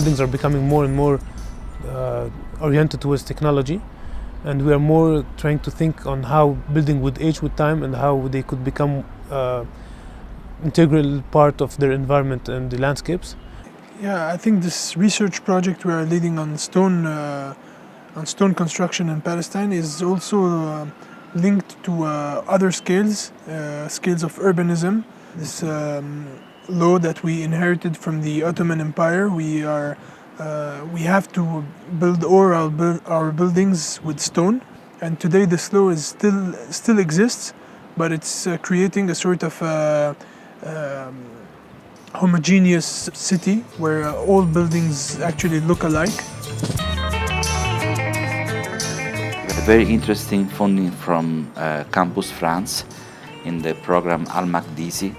buildings are becoming more and more oriented towards technology, and we are more trying to think on how building would age with time and how they could become integral part of their environment and the landscapes. Yeah, I think this research project we are leading on stone construction in Palestine is also linked to other scales of urbanism. This law that we inherited from the Ottoman Empire, we have to build all our buildings with stone, and today this law is still exists, but it's creating a sort of homogeneous city where all buildings actually look alike. A very interesting funding from Campus France in the program Al-Makdisi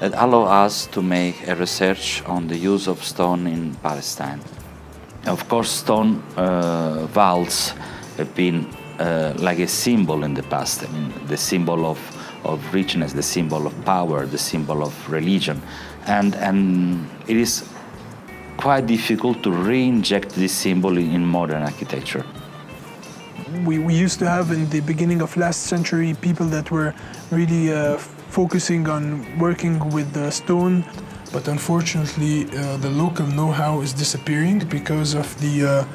that allow us to make a research on the use of stone in Palestine. Of course, stone vaults have been like a symbol in the past. I mean, the symbol of richness, the symbol of power, the symbol of religion. And it is quite difficult to re-inject this symbol in modern architecture. We used to have in the beginning of last century people that were really focusing on working with stone, but unfortunately the local know-how is disappearing because of the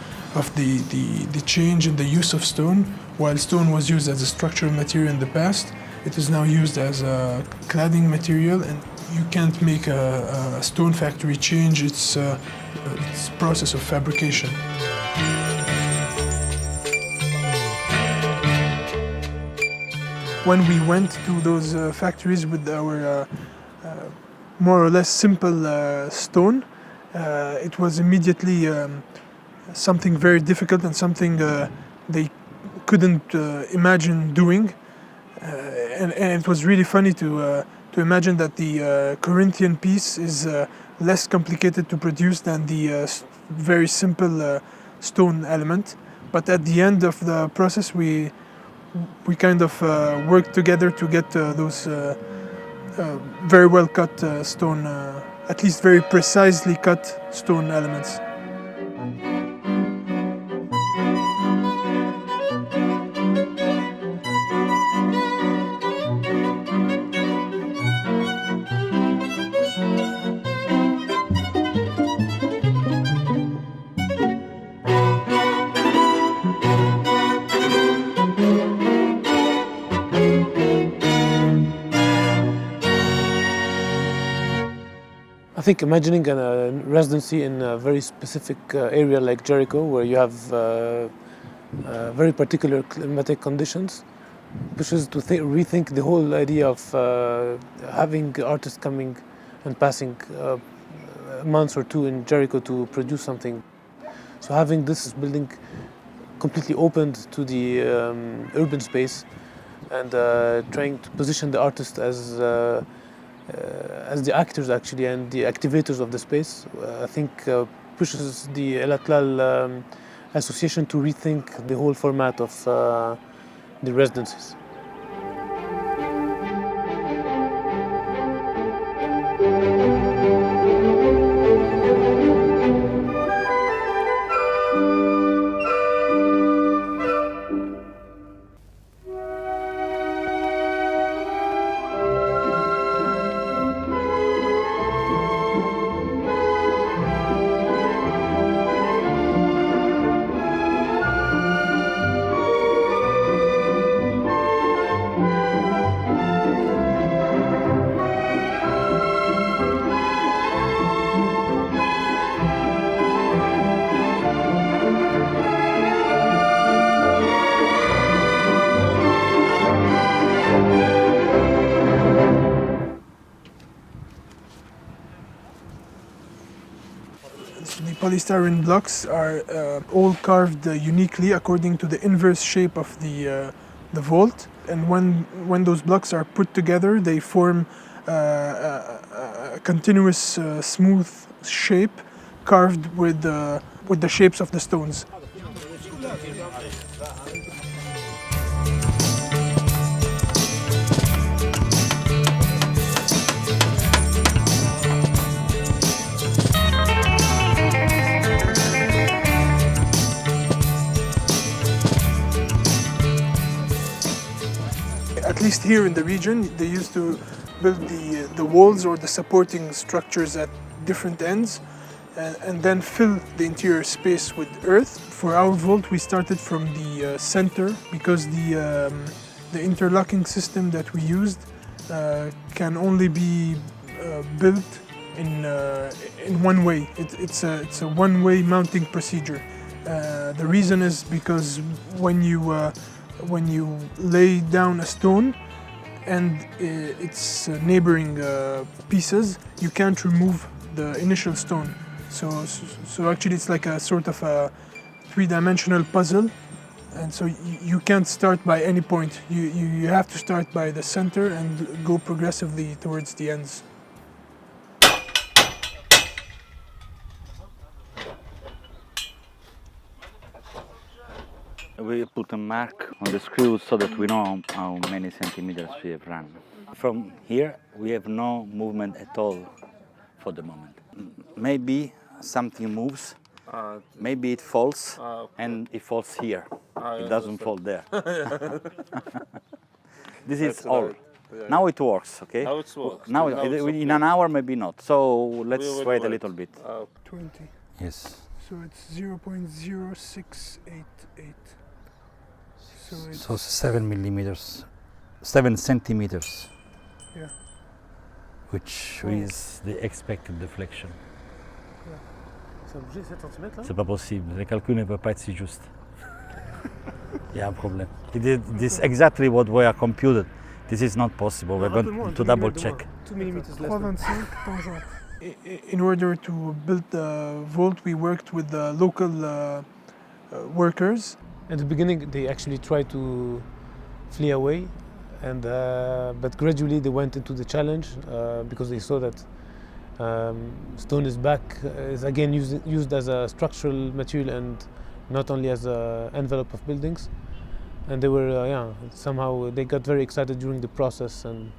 change in the use of stone. While stone was used as a structural material in the past, it is now used as a cladding material, and you can't make a stone factory change its process of fabrication. When we went to those factories with our more or less simple stone, it was immediately something very difficult and something they couldn't imagine doing. And it was really funny to imagine that the Corinthian piece is less complicated to produce than the very simple stone element. But at the end of the process, we kind of worked together to get those very well cut stone, at least very precisely cut stone elements. I think imagining a residency in a very specific area like Jericho, where you have very particular climatic conditions, pushes to rethink the whole idea of having artists coming and passing a month or two in Jericho to produce something. So having this building completely opened to the urban space and trying to position the artist as the actors actually and the activators of the space, I think pushes the El Atlal association to rethink the whole format of the residencies. The polystyrene blocks are all carved uniquely according to the inverse shape of the vault, and when those blocks are put together, they form a continuous smooth shape carved with the shapes of the stones. least here in the region, they used to build the walls or the supporting structures at different ends and then fill the interior space with earth. For our vault, we started from the center because the interlocking system that we used can only be built in one way. It's a one-way mounting procedure. The reason is because when you lay down a stone and its neighboring pieces, you can't remove the initial stone. So actually it's like a sort of a three-dimensional puzzle, and so you can't start by any point. You have to start by the center and go progressively towards the ends. We put a mark on the screw so that we know how many centimeters we have run. From here, we have no movement at all for the moment. Maybe something moves, maybe it falls, and it falls here. It doesn't fall there. This is all. Yeah. Now it works, okay? Now it works. Now, Now it's in an hour, maybe not. So let's will wait a wait. little bit. 20. Yes. So it's 0.0688. So it's So 7 millimeters, 7 centimeters, yeah. which is the expected deflection. Ça a bougé 7 cm là? C'est pas possible, le calcul ne peut pas être si juste. Il y a un problème. This is exactly what we are computed. This is not possible. We're going to double check. 2 mm less. 325 tangente. In order to build the vault, we worked with the local workers. At the beginning, they actually tried to flee away, and but gradually they went into the challenge because they saw that stone is again used as a structural material and not only as an envelope of buildings. And they were somehow they got very excited during the process, and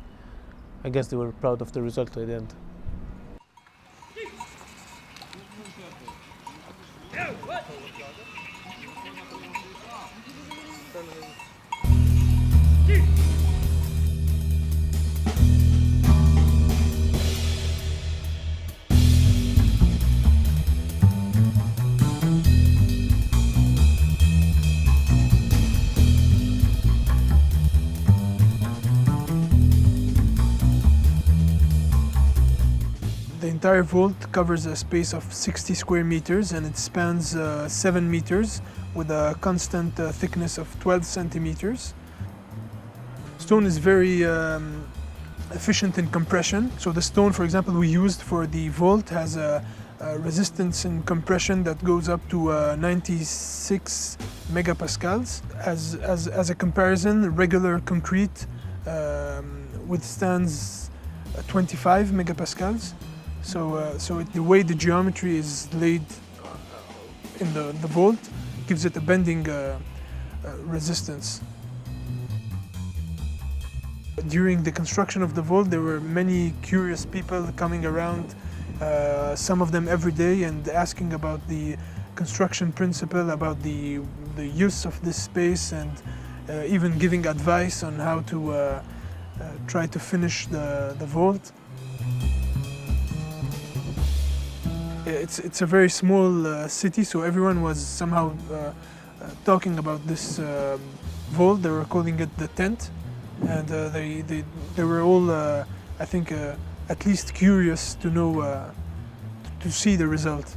I guess they were proud of the result at the end. The entire vault covers a space of 60 square meters and it spans 7 meters with a constant thickness of 12 centimeters. Stone is very efficient in compression. So the stone, for example, we used for the vault has a resistance in compression that goes up to 96 megapascals. As a comparison, regular concrete withstands 25 megapascals. So the way the geometry is laid in the vault gives it a bending resistance. During the construction of the vault, there were many curious people coming around, some of them every day, and asking about the construction principle, about the use of this space, and even giving advice on how to try to finish the vault. It's a very small city, so everyone was somehow talking about this vault. They were calling it the tent, and they were all, I think, at least curious to know, to see the result.